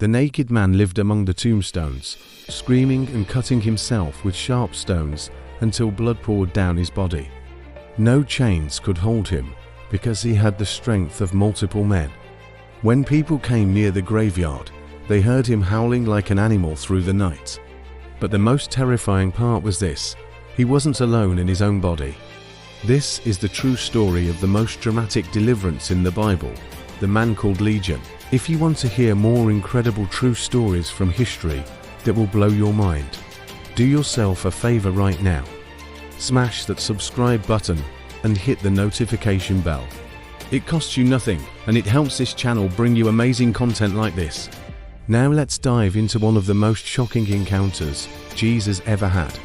The naked man lived among the tombstones, screaming and cutting himself with sharp stones until blood poured down his body. No chains could hold him because he had the strength of multiple men. When people came near the graveyard, they heard him howling like an animal through the night. But the most terrifying part was this: he wasn't alone in his own body. This is the true story of the most dramatic deliverance in the Bible, the man called Legion. If you want to hear more incredible true stories from history that will blow your mind, do yourself a favor right now. Smash that subscribe button and hit the notification bell. It costs you nothing and it helps this channel bring you amazing content like this. Now let's dive into one of the most shocking encounters Jesus ever had.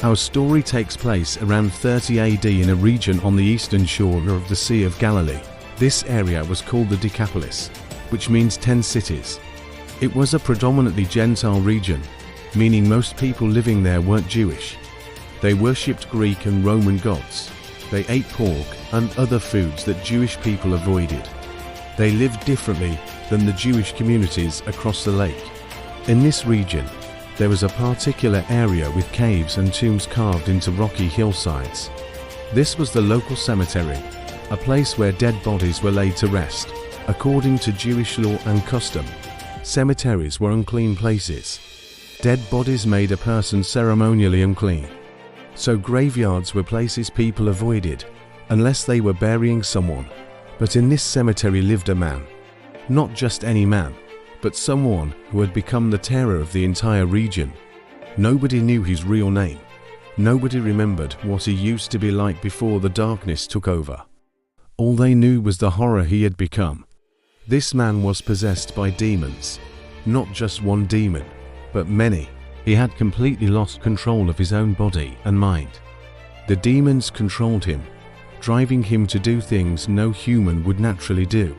Our story takes place around 30 AD in a region on the eastern shore of the Sea of Galilee. This area was called the Decapolis, which means 10 cities. It was a predominantly Gentile region, meaning most people living there weren't Jewish. They worshipped Greek and Roman gods. They ate pork and other foods that Jewish people avoided. They lived differently than the Jewish communities across the lake. In this region, there was a particular area with caves and tombs carved into rocky hillsides. This was the local cemetery, a place where dead bodies were laid to rest. According to Jewish law and custom, cemeteries were unclean places. Dead bodies made a person ceremonially unclean. So graveyards were places people avoided, unless they were burying someone. But in this cemetery lived a man. Not just any man, but someone who had become the terror of the entire region. Nobody knew his real name. Nobody remembered what he used to be like before the darkness took over. All they knew was the horror he had become. This man was possessed by demons. Not just one demon, but many. He had completely lost control of his own body and mind. The demons controlled him, driving him to do things no human would naturally do.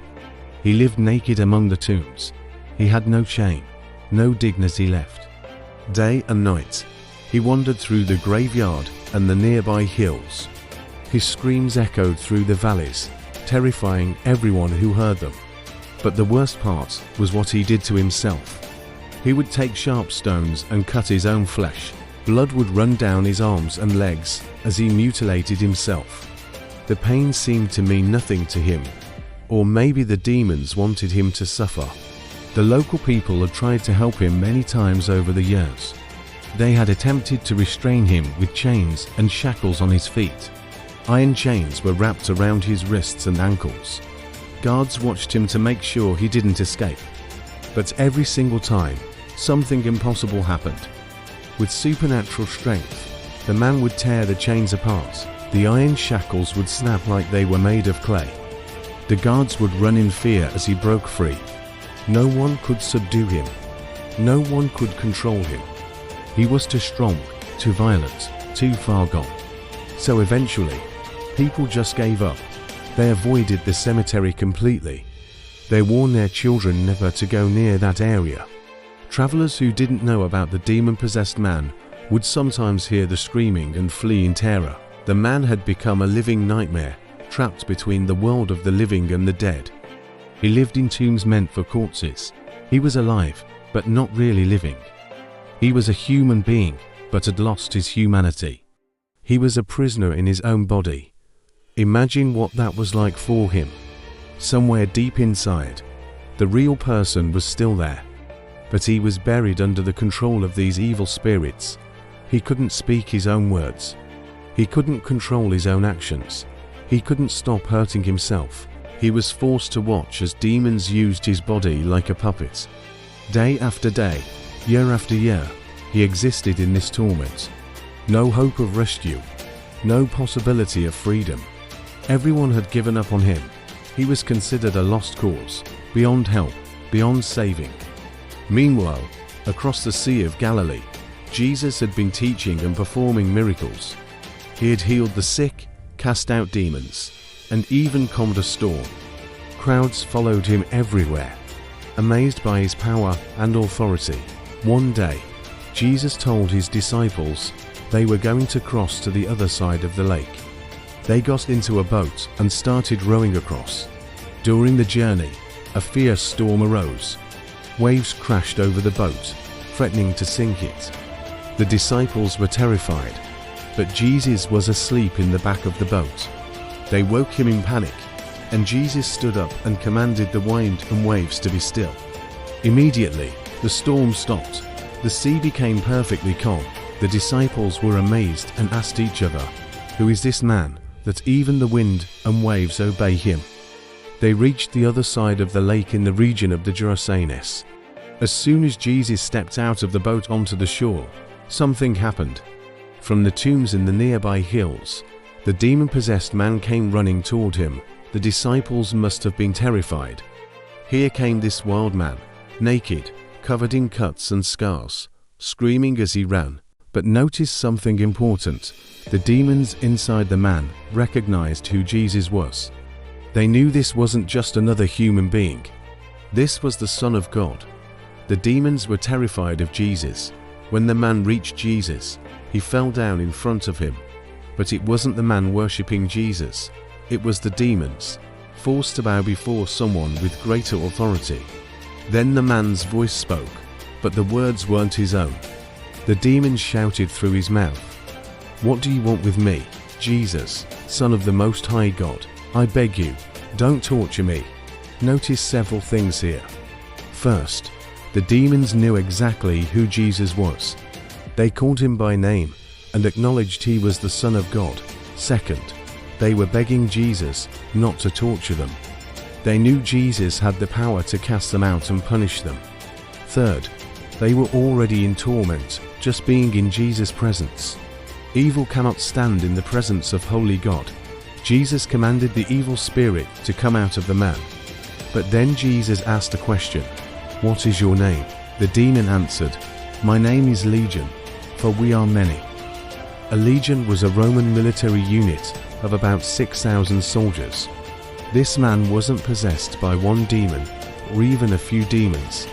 He lived naked among the tombs. He had no shame, no dignity left. Day and night, he wandered through the graveyard and the nearby hills. His screams echoed through the valleys, terrifying everyone who heard them. But the worst part was what he did to himself. He would take sharp stones and cut his own flesh. Blood would run down his arms and legs as he mutilated himself. The pain seemed to mean nothing to him, or maybe the demons wanted him to suffer. The local people had tried to help him many times over the years. They had attempted to restrain him with chains and shackles on his feet. Iron chains were wrapped around his wrists and ankles. Guards watched him to make sure he didn't escape. But every single time, something impossible happened. With supernatural strength, the man would tear the chains apart. The iron shackles would snap like they were made of clay. The guards would run in fear as he broke free. No one could subdue him. No one could control him. He was too strong, too violent, too far gone. So eventually, people just gave up. They avoided the cemetery completely. They warned their children never to go near that area. Travelers who didn't know about the demon-possessed man would sometimes hear the screaming and flee in terror. The man had become a living nightmare, trapped between the world of the living and the dead. He lived in tombs meant for corpses. He was alive, but not really living. He was a human being, but had lost his humanity. He was a prisoner in his own body. Imagine what that was like for him. Somewhere deep inside, the real person was still there, but he was buried under the control of these evil spirits. He couldn't speak his own words. He couldn't control his own actions. He couldn't stop hurting himself. He was forced to watch as demons used his body like a puppet. Day after day, year after year, he existed in this torment. No hope of rescue, no possibility of freedom. Everyone had given up on him. He was considered a lost cause, beyond help, beyond saving. Meanwhile, across the Sea of Galilee, Jesus had been teaching and performing miracles. He had healed the sick, cast out demons, and even calmed a storm. Crowds followed him everywhere, amazed by his power and authority. One day, Jesus told his disciples they were going to cross to the other side of the lake. They got into a boat and started rowing across. During the journey, a fierce storm arose. waves crashed over the boat, threatening to sink it. The disciples were terrified, but Jesus was asleep in the back of the boat. They woke him in panic, and Jesus stood up and commanded the wind and waves to be still. Immediately, the storm stopped. The sea became perfectly calm. The disciples were amazed and asked each other, "Who is this man, that even the wind and waves obey him?" They reached the other side of the lake in the region of the Gerasene. As soon as Jesus stepped out of the boat onto the shore, something happened. From the tombs in the nearby hills, the demon-possessed man came running toward him. The disciples must have been terrified. Here came this wild man, naked, covered in cuts and scars, screaming as he ran. But notice something important. The demons inside the man recognized who Jesus was. They knew this wasn't just another human being. This was the Son of God. The demons were terrified of Jesus. When the man reached Jesus, he fell down in front of him. But it wasn't the man worshipping Jesus. It was the demons, forced to bow before someone with greater authority. Then the man's voice spoke, but the words weren't his own. The demons shouted through his mouth, "What do you want with me, Jesus, Son of the Most High God? I beg you, don't torture me." Notice several things here. First, the demons knew exactly who Jesus was. They called him by name and acknowledged he was the Son of God. Second, they were begging Jesus not to torture them. They knew Jesus had the power to cast them out and punish them. Third, they were already in torment, just being in Jesus' presence. Evil cannot stand in the presence of holy God. Jesus commanded the evil spirit to come out of the man. But then Jesus asked a question, "What is your name?" The demon answered, "My name is Legion, for we are many." A legion was a Roman military unit of about 6,000 soldiers. This man wasn't possessed by one demon or even a few demons.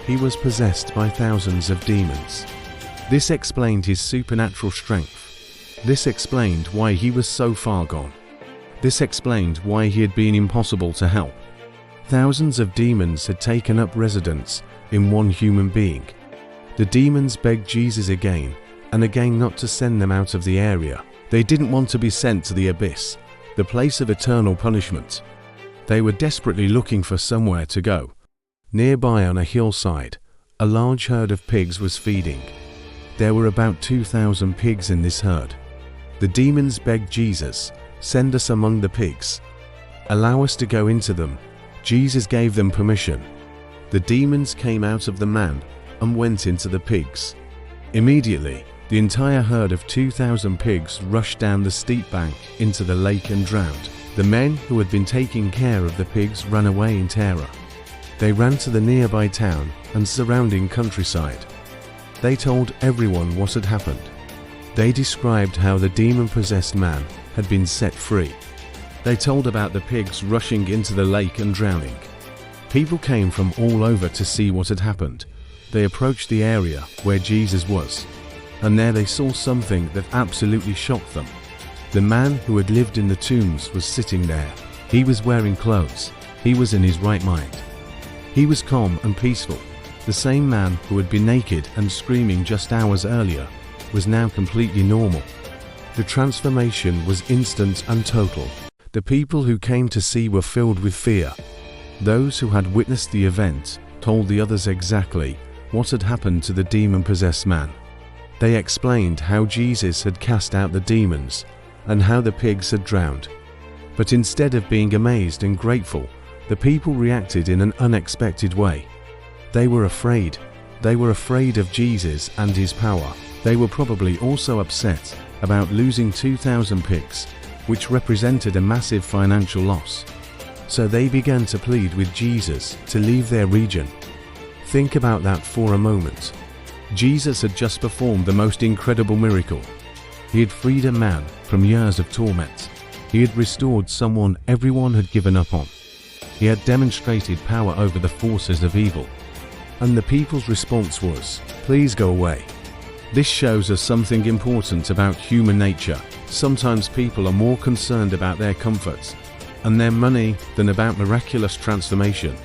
He was possessed by thousands of demons. This explained his supernatural strength. This explained why he was so far gone. This explained why he had been impossible to help. Thousands of demons had taken up residence in one human being. The demons begged Jesus again and again not to send them out of the area. They didn't want to be sent to the abyss, the place of eternal punishment. They were desperately looking for somewhere to go. Nearby on a hillside, a large herd of pigs was feeding. There were about 2,000 pigs in this herd. The demons begged Jesus, "Send us among the pigs. Allow us to go into them." Jesus gave them permission. The demons came out of the man and went into the pigs. Immediately, the entire herd of 2,000 pigs rushed down the steep bank into the lake and drowned. The men who had been taking care of the pigs ran away in terror. They ran to the nearby town and surrounding countryside. They told everyone what had happened. They described how the demon-possessed man had been set free. They told about the pigs rushing into the lake and drowning. People came from all over to see what had happened. They approached the area where Jesus was, and there they saw something that absolutely shocked them. The man who had lived in the tombs was sitting there. He was wearing clothes. He was in his right mind. He was calm and peaceful. The same man who had been naked and screaming just hours earlier was now completely normal. The transformation was instant and total. The people who came to see were filled with fear. Those who had witnessed the event told the others exactly what had happened to the demon-possessed man. They explained how Jesus had cast out the demons and how the pigs had drowned. But instead of being amazed and grateful, the people reacted in an unexpected way. They were afraid. They were afraid of Jesus and his power. They were probably also upset about losing 2,000 pigs, which represented a massive financial loss. So they began to plead with Jesus to leave their region. Think about that for a moment. Jesus had just performed the most incredible miracle. He had freed a man from years of torment. He had restored someone everyone had given up on. He had demonstrated power over the forces of evil. And the people's response was, "Please go away." This shows us something important about human nature. Sometimes people are more concerned about their comforts and their money than about miraculous transformation.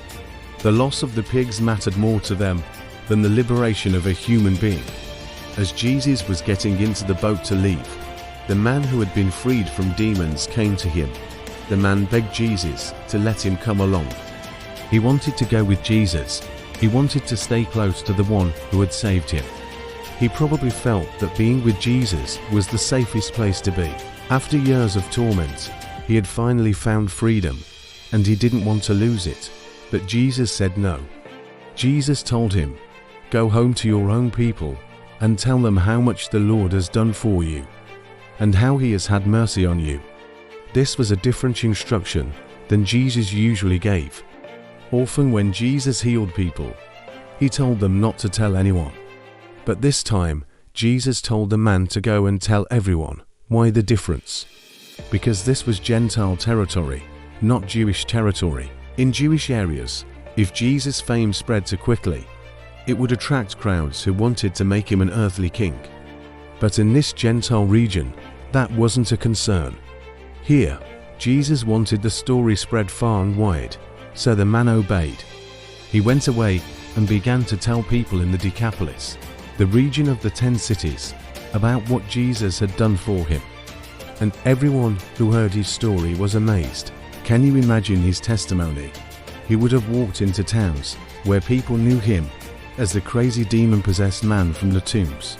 The loss of the pigs mattered more to them than the liberation of a human being. As Jesus was getting into the boat to leave, the man who had been freed from demons came to him. The man begged Jesus to let him come along. He wanted to go with Jesus. He wanted to stay close to the one who had saved him. He probably felt that being with Jesus was the safest place to be. After years of torment, he had finally found freedom, and he didn't want to lose it. But Jesus said no. Jesus told him, "Go home to your own people and tell them how much the Lord has done for you, and how he has had mercy on you." This was a different instruction than Jesus usually gave. Often when Jesus healed people, he told them not to tell anyone. But this time, Jesus told the man to go and tell everyone. Why the difference? Because this was Gentile territory, not Jewish territory. In Jewish areas, if Jesus' fame spread too quickly, it would attract crowds who wanted to make him an earthly king. But in this Gentile region, that wasn't a concern. Here, Jesus wanted the story spread far and wide, so the man obeyed. He went away and began to tell people in the Decapolis, the region of the 10 cities, about what Jesus had done for him. And everyone who heard his story was amazed. Can you imagine his testimony? He would have walked into towns where people knew him as the crazy demon-possessed man from the tombs.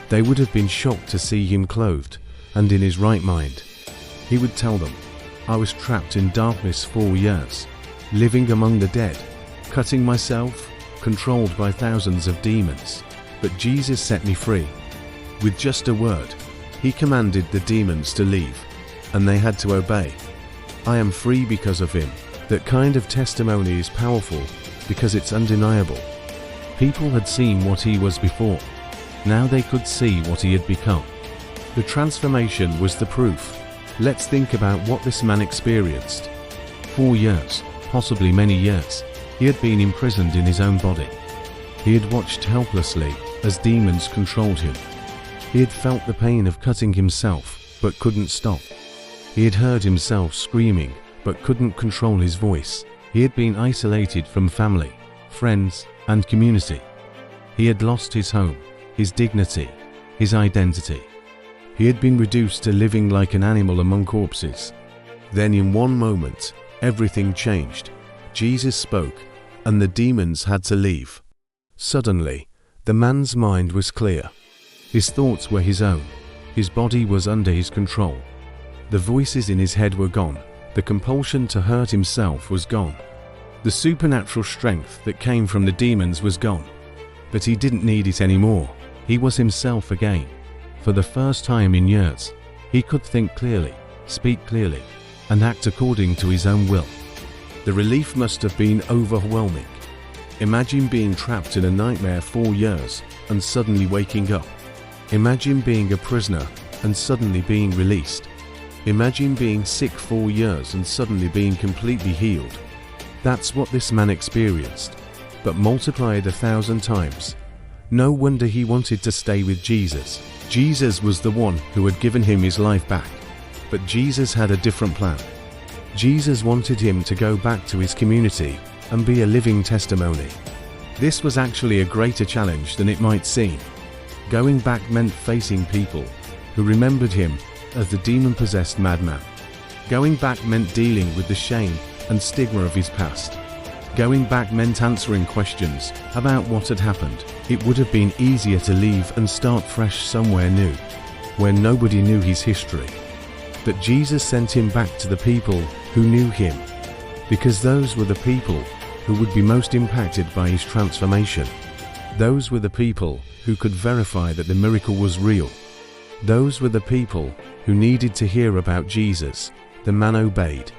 They would have been shocked to see him clothed and in his right mind. He would tell them, "I was trapped in darkness 4 years, living among the dead, cutting myself, controlled by thousands of demons. But Jesus set me free." With just a word, he commanded the demons to leave, and they had to obey. I am free because of him. That kind of testimony is powerful because it's undeniable. People had seen what he was before. Now they could see what he had become. The transformation was the proof. Let's think about what this man experienced. 4 years, possibly many years, he had been imprisoned in his own body. He had watched helplessly as demons controlled him. He had felt the pain of cutting himself, but couldn't stop. He had heard himself screaming, but couldn't control his voice. He had been isolated from family, friends, and community. He had lost his home, his dignity, his identity. He had been reduced to living like an animal among corpses. Then in one moment, everything changed. Jesus spoke, and the demons had to leave. Suddenly, the man's mind was clear. His thoughts were his own. His body was under his control. The voices in his head were gone. The compulsion to hurt himself was gone. The supernatural strength that came from the demons was gone. But he didn't need it anymore. He was himself again. For the first time in years, he could think clearly, speak clearly, and act according to his own will. The relief must have been overwhelming. Imagine being trapped in a nightmare 4 years and suddenly waking up. Imagine being a prisoner and suddenly being released. Imagine being sick 4 years and suddenly being completely healed. That's what this man experienced, but multiplied 1,000 times. No wonder he wanted to stay with Jesus. Jesus was the one who had given him his life back, but Jesus had a different plan. Jesus wanted him to go back to his community and be a living testimony. This was actually a greater challenge than it might seem. Going back meant facing people who remembered him as the demon-possessed madman. Going back meant dealing with the shame and stigma of his past. Going back meant answering questions about what had happened. It would have been easier to leave and start fresh somewhere new, where nobody knew his history. But Jesus sent him back to the people who knew him, because those were the people who would be most impacted by his transformation. Those were the people who could verify that the miracle was real. Those were the people who needed to hear about Jesus. The man obeyed,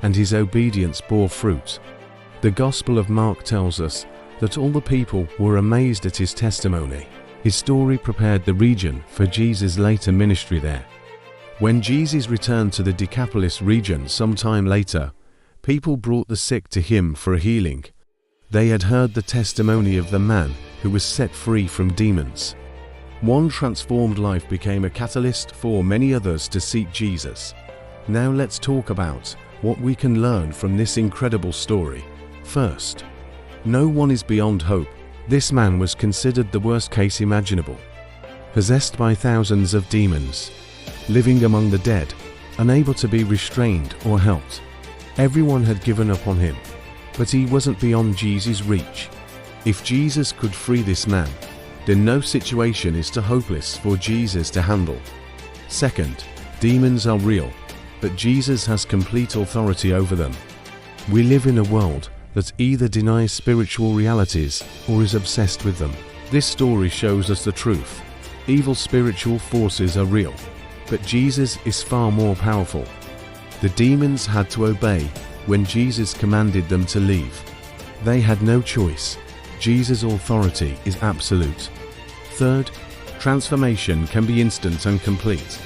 and his obedience bore fruit. The Gospel of Mark tells us that all the people were amazed at his testimony. His story prepared the region for Jesus' later ministry there. When Jesus returned to the Decapolis region sometime later, people brought the sick to him for a healing. They had heard the testimony of the man who was set free from demons. One transformed life became a catalyst for many others to seek Jesus. Now let's talk about what we can learn from this incredible story. First, No one is beyond hope. This man was considered the worst case imaginable. Possessed by thousands of demons, living among the dead, unable to be restrained or helped. Everyone had given up on him, but he wasn't beyond Jesus' reach. If Jesus could free this man, then no situation is too hopeless for Jesus to handle. Second, demons are real, but Jesus has complete authority over them. We live in a world that either denies spiritual realities or is obsessed with them. This story shows us the truth. Evil spiritual forces are real, but Jesus is far more powerful. The demons had to obey when Jesus commanded them to leave. They had no choice. Jesus' authority is absolute. Third, transformation can be instant and complete.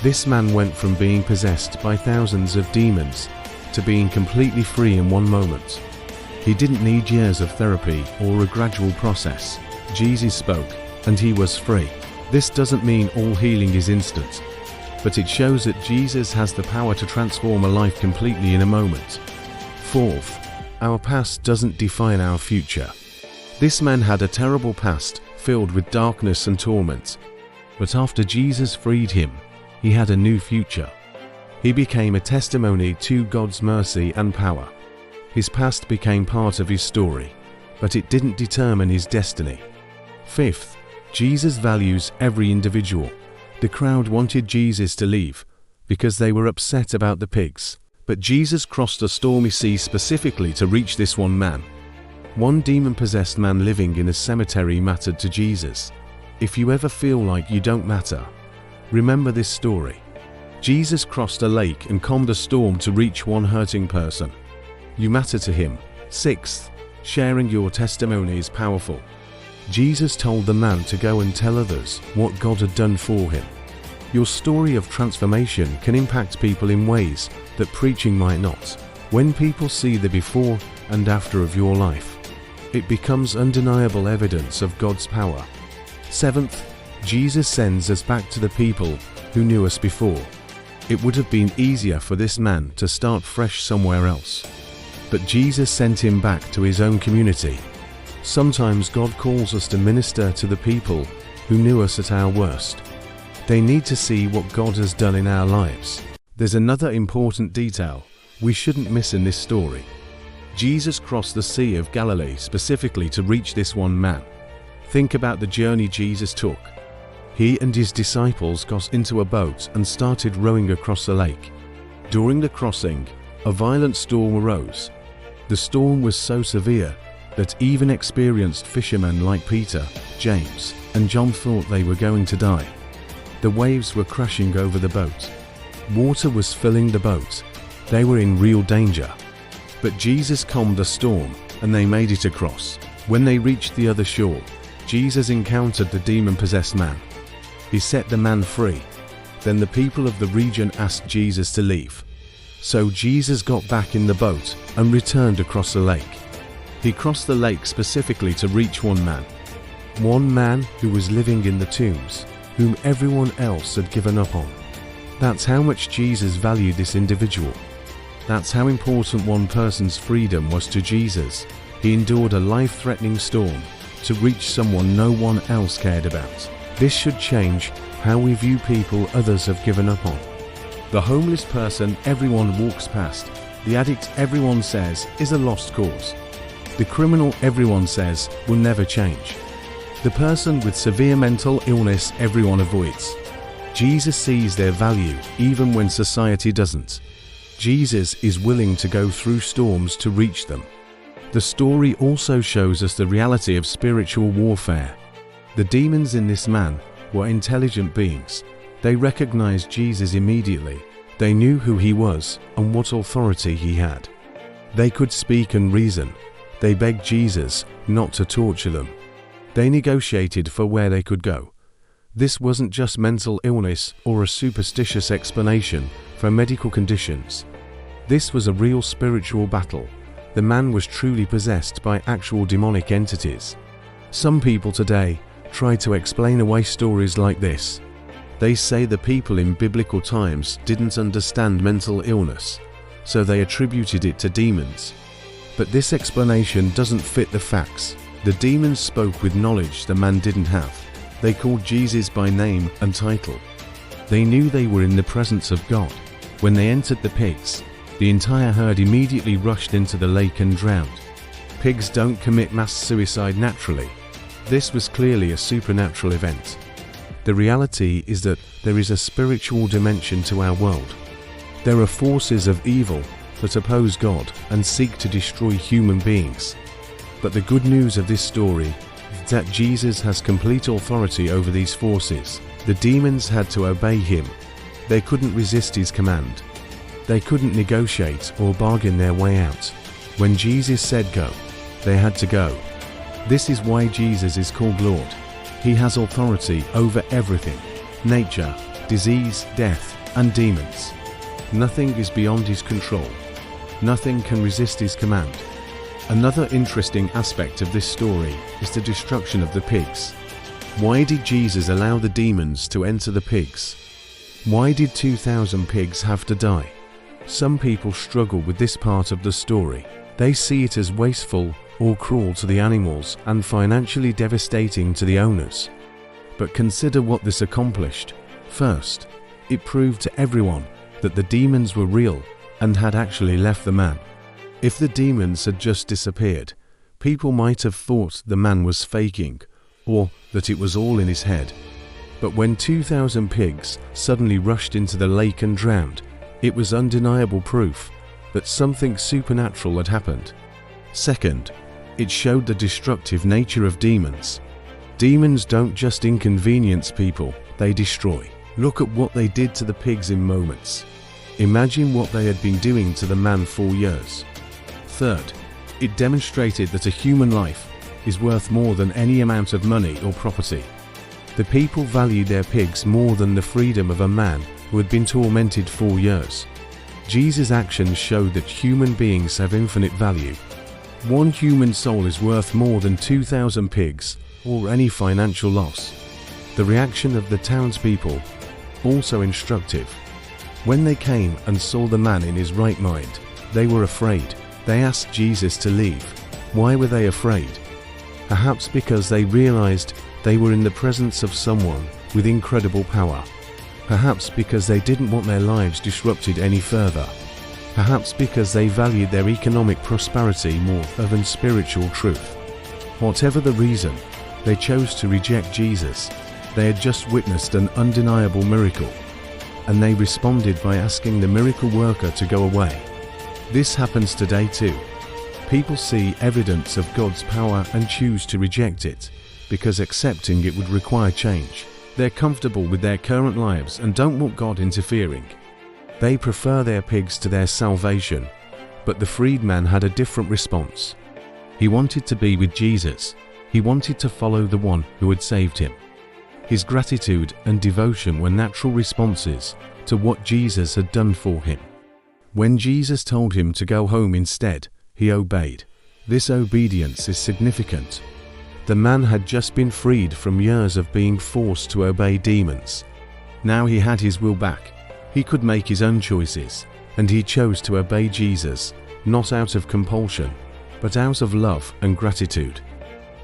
This man went from being possessed by thousands of demons to being completely free in one moment. He didn't need years of therapy or a gradual process. Jesus spoke, and he was free. This doesn't mean all healing is instant, but it shows that Jesus has the power to transform a life completely in a moment. Fourth, our past doesn't define our future. This man had a terrible past filled with darkness and torment, but after Jesus freed him, he had a new future. He became a testimony to God's mercy and power. His past became part of his story, but it didn't determine his destiny. Fifth, Jesus values every individual. The crowd wanted Jesus to leave because they were upset about the pigs, but Jesus crossed a stormy sea specifically to reach this one man. One demon-possessed man living in a cemetery mattered to Jesus. If you ever feel like you don't matter, remember this story. Jesus crossed a lake and calmed a storm to reach one hurting person. You matter to him. Sixth, sharing your testimony is powerful. Jesus told the man to go and tell others what God had done for him. Your story of transformation can impact people in ways that preaching might not. When people see the before and after of your life, it becomes undeniable evidence of God's power. Seventh, Jesus sends us back to the people who knew us before. It would have been easier for this man to start fresh somewhere else, but Jesus sent him back to his own community. Sometimes God calls us to minister to the people who knew us at our worst. They need to see what God has done in our lives. There's another important detail we shouldn't miss in this story. Jesus crossed the Sea of Galilee specifically to reach this one man. Think about the journey Jesus took. He and his disciples got into a boat and started rowing across the lake. During the crossing, a violent storm arose. The storm was so severe that even experienced fishermen like Peter, James, and John thought they were going to die. The waves were crashing over the boat. Water was filling the boat. They were in real danger. But Jesus calmed the storm, and they made it across. When they reached the other shore, Jesus encountered the demon-possessed man. He set the man free. Then the people of the region asked Jesus to leave. So Jesus got back in the boat and returned across the lake. He crossed the lake specifically to reach one man who was living in the tombs, whom everyone else had given up on. That's how much Jesus valued this individual. That's how important one person's freedom was to Jesus. He endured a life-threatening storm to reach someone no one else cared about. This should change how we view people others have given up on. The homeless person everyone walks past, the addict everyone says is a lost cause. The criminal everyone says will never change. The person with severe mental illness everyone avoids. Jesus sees their value even when society doesn't. Jesus is willing to go through storms to reach them. The story also shows us the reality of spiritual warfare. The demons in this man were intelligent beings. They recognized Jesus immediately. They knew who he was and what authority he had. They could speak and reason. They begged Jesus not to torture them. They negotiated for where they could go. This wasn't just mental illness or a superstitious explanation for medical conditions. This was a real spiritual battle. The man was truly possessed by actual demonic entities. Some people today try to explain away stories like this. They say the people in biblical times didn't understand mental illness, so they attributed it to demons. But this explanation doesn't fit the facts. The demons spoke with knowledge the man didn't have. They called Jesus by name and title. They knew they were in the presence of God. When they entered the pigs, the entire herd immediately rushed into the lake and drowned. Pigs don't commit mass suicide naturally. This was clearly a supernatural event. The reality is that there is a spiritual dimension to our world. There are forces of evil that oppose God and seek to destroy human beings. But the good news of this story is that Jesus has complete authority over these forces. The demons had to obey him. They couldn't resist his command. They couldn't negotiate or bargain their way out. When Jesus said go, they had to go. This is why Jesus is called Lord. He has authority over everything: nature, disease, death, and demons. Nothing is beyond his control. Nothing can resist his command. Another interesting aspect of this story is the destruction of the pigs. Why did Jesus allow the demons to enter the pigs? Why did 2,000 pigs have to die? Some people struggle with this part of the story. They see it as wasteful or cruel to the animals and financially devastating to the owners. But consider what this accomplished. First, it proved to everyone that the demons were real and had actually left the man. If the demons had just disappeared, people might have thought the man was faking or that it was all in his head. But when 2,000 pigs suddenly rushed into the lake and drowned, it was undeniable proof that something supernatural had happened. Second, it showed the destructive nature of demons. Demons don't just inconvenience people, they destroy. Look at what they did to the pigs in moments. Imagine what they had been doing to the man for years. Third, it demonstrated that a human life is worth more than any amount of money or property. The people valued their pigs more than the freedom of a man who had been tormented for years. Jesus' actions showed that human beings have infinite value. One human soul is worth more than 2,000 pigs or any financial loss. The reaction of the townspeople, also instructive. When they came and saw the man in his right mind, they were afraid. They asked Jesus to leave. Why were they afraid? Perhaps because they realized they were in the presence of someone with incredible power. Perhaps because they didn't want their lives disrupted any further. Perhaps because they valued their economic prosperity more than spiritual truth. Whatever the reason, they chose to reject Jesus. They had just witnessed an undeniable miracle, and they responded by asking the miracle worker to go away. This happens today too. People see evidence of God's power and choose to reject it, because accepting it would require change. They're comfortable with their current lives and don't want God interfering. They prefer their pigs to their salvation, but the freedman had a different response. He wanted to be with Jesus. He wanted to follow the one who had saved him. His gratitude and devotion were natural responses to what Jesus had done for him. When Jesus told him to go home instead, he obeyed. This obedience is significant. The man had just been freed from years of being forced to obey demons. Now he had his will back. He could make his own choices, and he chose to obey Jesus, not out of compulsion, but out of love and gratitude.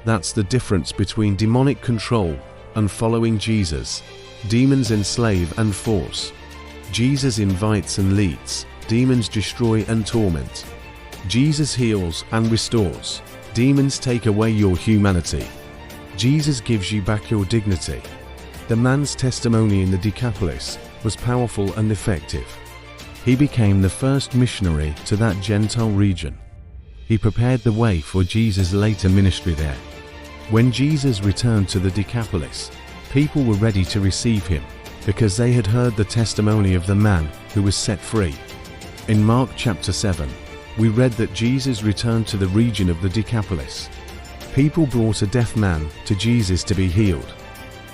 That's the difference between demonic control and following Jesus. Demons enslave and force. Jesus invites and leads. Demons destroy and torment. Jesus heals and restores. Demons take away your humanity. Jesus gives you back your dignity. The man's testimony in the Decapolis was powerful and effective. He became the first missionary to that Gentile region. He prepared the way for Jesus' later ministry there. When Jesus returned to the Decapolis, people were ready to receive him because they had heard the testimony of the man who was set free. In Mark chapter 7, we read that Jesus returned to the region of the Decapolis. People brought a deaf man to Jesus to be healed.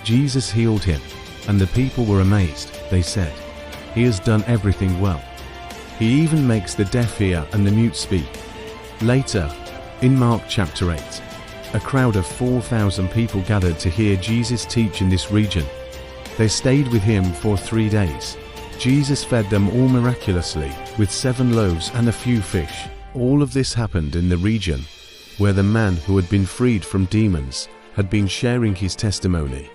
Jesus healed him, and the people were amazed. They said, "He has done everything well. He even makes the deaf hear and the mute speak." Later, in Mark chapter 8, a crowd of 4,000 people gathered to hear Jesus teach in this region. They stayed with him for 3 days. Jesus fed them all miraculously with 7 loaves and a few fish. All of this happened in the region where the man who had been freed from demons had been sharing his testimony.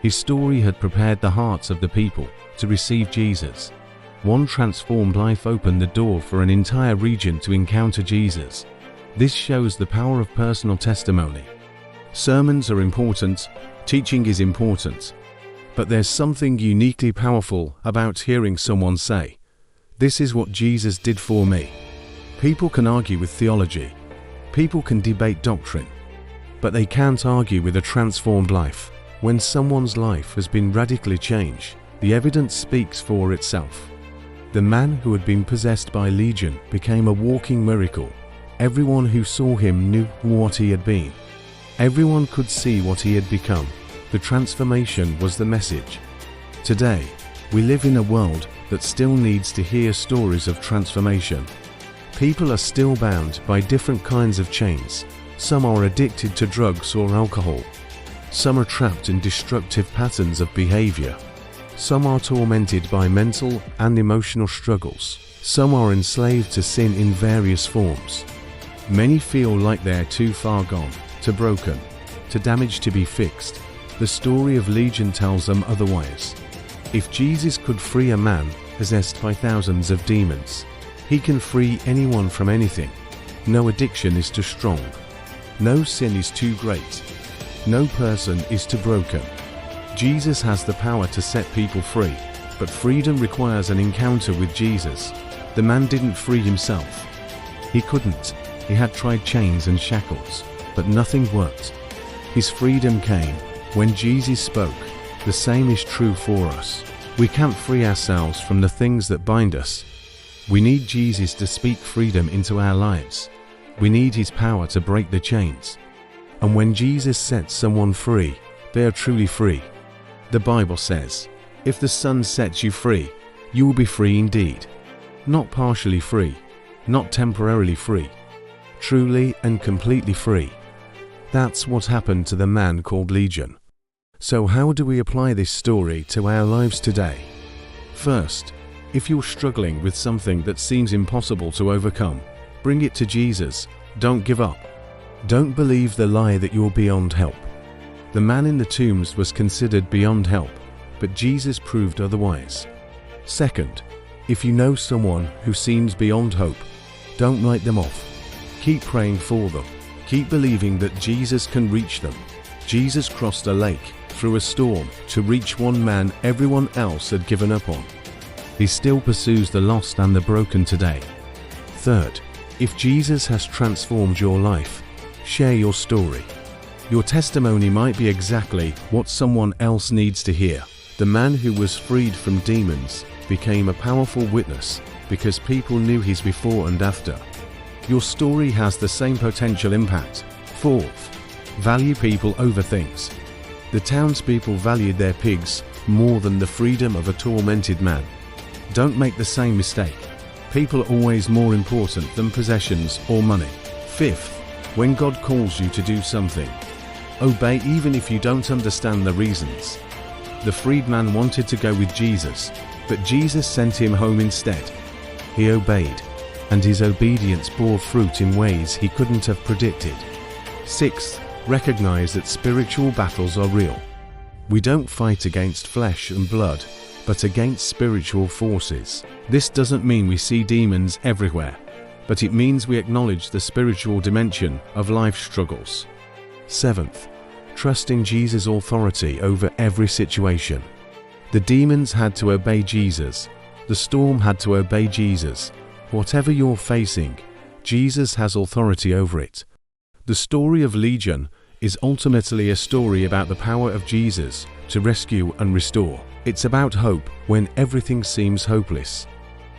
His story had prepared the hearts of the people to receive Jesus. One transformed life opened the door for an entire region to encounter Jesus. This shows the power of personal testimony. Sermons are important, teaching is important, but there's something uniquely powerful about hearing someone say, "This is what Jesus did for me." People can argue with theology, people can debate doctrine, but they can't argue with a transformed life. When someone's life has been radically changed, the evidence speaks for itself. The man who had been possessed by Legion became a walking miracle. Everyone who saw him knew what he had been. Everyone could see what he had become. The transformation was the message. Today, we live in a world that still needs to hear stories of transformation. People are still bound by different kinds of chains. Some are addicted to drugs or alcohol. Some are trapped in destructive patterns of behavior. Some are tormented by mental and emotional struggles. Some are enslaved to sin in various forms. Many feel like they're too far gone, too broken, too damaged to be fixed. The story of Legion tells them otherwise. If Jesus could free a man possessed by thousands of demons, he can free anyone from anything. No addiction is too strong. No sin is too great. No person is too broken. Jesus has the power to set people free, but freedom requires an encounter with Jesus. The man didn't free himself. He couldn't. He had tried chains and shackles, but nothing worked. His freedom came when Jesus spoke. The same is true for us. We can't free ourselves from the things that bind us. We need Jesus to speak freedom into our lives. We need his power to break the chains. And when Jesus sets someone free, they are truly free. The Bible says, "If the Son sets you free, you will be free indeed." Not partially free, not temporarily free. Truly and completely free. That's what happened to the man called Legion. So how do we apply this story to our lives today? First, if you're struggling with something that seems impossible to overcome, bring it to Jesus. Don't give up. Don't believe the lie that you're beyond help. The man in the tombs was considered beyond help, but Jesus proved otherwise. Second, if you know someone who seems beyond hope, don't write them off. Keep praying for them. Keep believing that Jesus can reach them. Jesus crossed a lake through a storm to reach one man everyone else had given up on. He still pursues the lost and the broken today. Third, if Jesus has transformed your life, share your story. Your testimony might be exactly what someone else needs to hear. The man who was freed from demons became a powerful witness because people knew his before and after. Your story has the same potential impact. Fourth, value people over things. The townspeople valued their pigs more than the freedom of a tormented man. Don't make the same mistake. People are always more important than possessions or money. Fifth, when God calls you to do something, obey even if you don't understand the reasons. The freed man wanted to go with Jesus, but Jesus sent him home instead. He obeyed, and his obedience bore fruit in ways he couldn't have predicted. Sixth, recognize that spiritual battles are real. We don't fight against flesh and blood, but against spiritual forces. This doesn't mean we see demons everywhere, but it means we acknowledge the spiritual dimension of life's struggles. Seventh, trust in Jesus' authority over every situation. The demons had to obey Jesus. The storm had to obey Jesus. Whatever you're facing, Jesus has authority over it. The story of Legion is ultimately a story about the power of Jesus to rescue and restore. It's about hope when everything seems hopeless.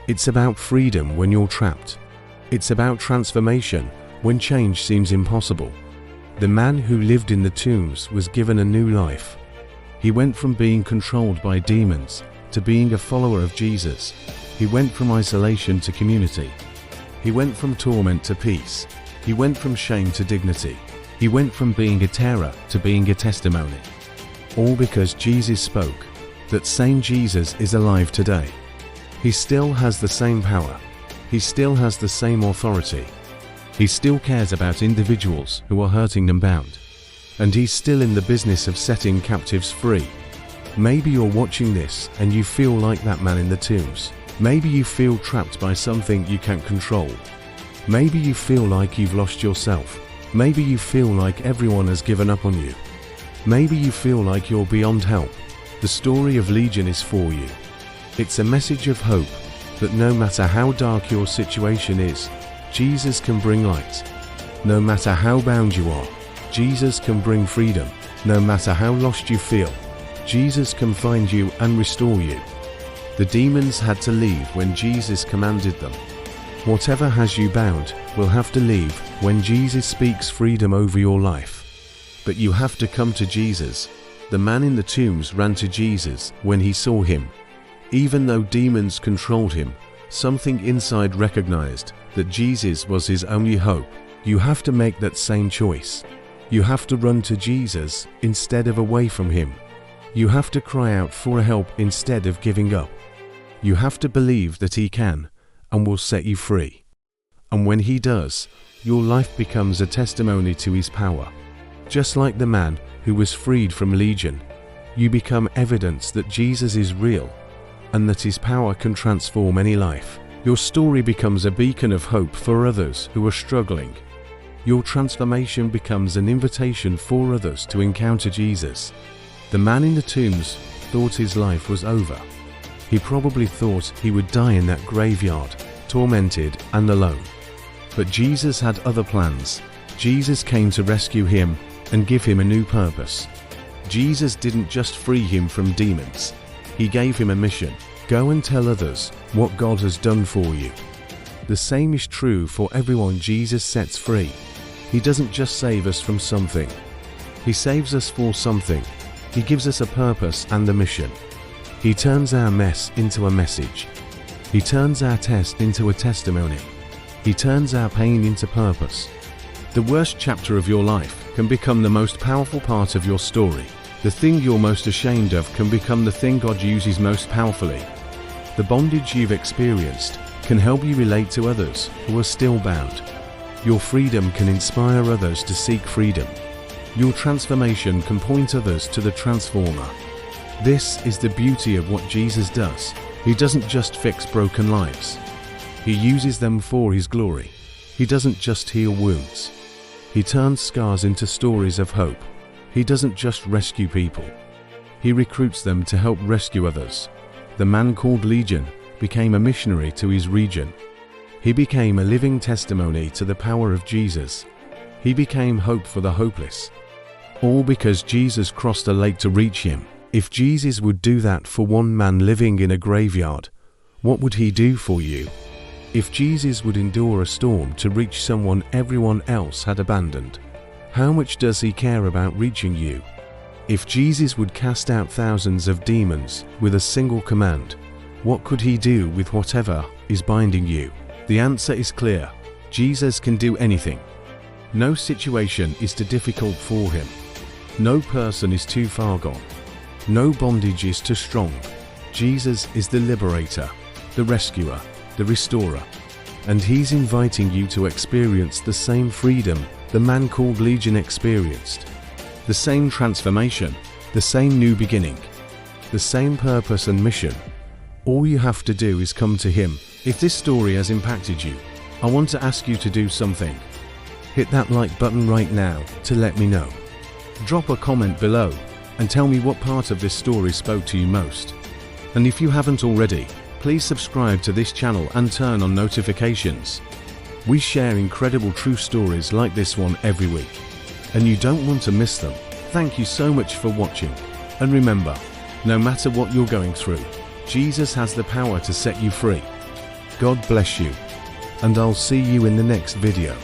It's about freedom when you're trapped. It's about transformation when change seems impossible. The man who lived in the tombs was given a new life. He went from being controlled by demons to being a follower of Jesus. He went from isolation to community. He went from torment to peace. He went from shame to dignity. He went from being a terror to being a testimony. All because Jesus spoke. That same Jesus is alive today. He still has the same power. He still has the same authority. He still cares about individuals who are hurting and bound. And he's still in the business of setting captives free. Maybe you're watching this and you feel like that man in the tombs. Maybe you feel trapped by something you can't control. Maybe you feel like you've lost yourself. Maybe you feel like everyone has given up on you. Maybe you feel like you're beyond help. The story of Legion is for you. It's a message of hope that no matter how dark your situation is, Jesus can bring light. No matter how bound you are, Jesus can bring freedom. No matter how lost you feel, Jesus can find you and restore you. The demons had to leave when Jesus commanded them. Whatever has you bound will have to leave when Jesus speaks freedom over your life. But you have to come to Jesus. The man in the tombs ran to Jesus when he saw him. Even though demons controlled him, something inside recognized that Jesus was his only hope. You have to make that same choice. You have to run to Jesus instead of away from him. You have to cry out for help instead of giving up. You have to believe that he can and will set you free. And when he does, your life becomes a testimony to his power. Just like the man who was freed from Legion, you become evidence that Jesus is real and that his power can transform any life. Your story becomes a beacon of hope for others who are struggling. Your transformation becomes an invitation for others to encounter Jesus. The man in the tombs thought his life was over. He probably thought he would die in that graveyard, tormented and alone. But Jesus had other plans. Jesus came to rescue him and give him a new purpose. Jesus didn't just free him from demons. He gave him a mission. Go and tell others what God has done for you. The same is true for everyone Jesus sets free. He doesn't just save us from something. He saves us for something. He gives us a purpose and a mission. He turns our mess into a message. He turns our test into a testimony. He turns our pain into purpose. The worst chapter of your life can become the most powerful part of your story. The thing you're most ashamed of can become the thing God uses most powerfully. The bondage you've experienced can help you relate to others who are still bound. Your freedom can inspire others to seek freedom. Your transformation can point others to the transformer. This is the beauty of what Jesus does. He doesn't just fix broken lives. He uses them for his glory. He doesn't just heal wounds. He turns scars into stories of hope. He doesn't just rescue people. He recruits them to help rescue others. The man called Legion became a missionary to his region. He became a living testimony to the power of Jesus. He became hope for the hopeless. All because Jesus crossed a lake to reach him. If Jesus would do that for one man living in a graveyard, what would he do for you? If Jesus would endure a storm to reach someone everyone else had abandoned, how much does he care about reaching you? If Jesus would cast out thousands of demons with a single command, what could he do with whatever is binding you? The answer is clear. Jesus can do anything. No situation is too difficult for him. No person is too far gone. No bondage is too strong. Jesus is the liberator, the rescuer, the restorer. And he's inviting you to experience the same freedom the man called Legion experienced. The same transformation, the same new beginning, the same purpose and mission. All you have to do is come to him. If this story has impacted you, I want to ask you to do something. Hit that like button right now to let me know. Drop a comment below and tell me what part of this story spoke to you most. And if you haven't already, please subscribe to this channel and turn on notifications. We share incredible true stories like this one every week, and you don't want to miss them. Thank you so much for watching, and remember, no matter what you're going through, Jesus has the power to set you free. God bless you, and I'll see you in the next video.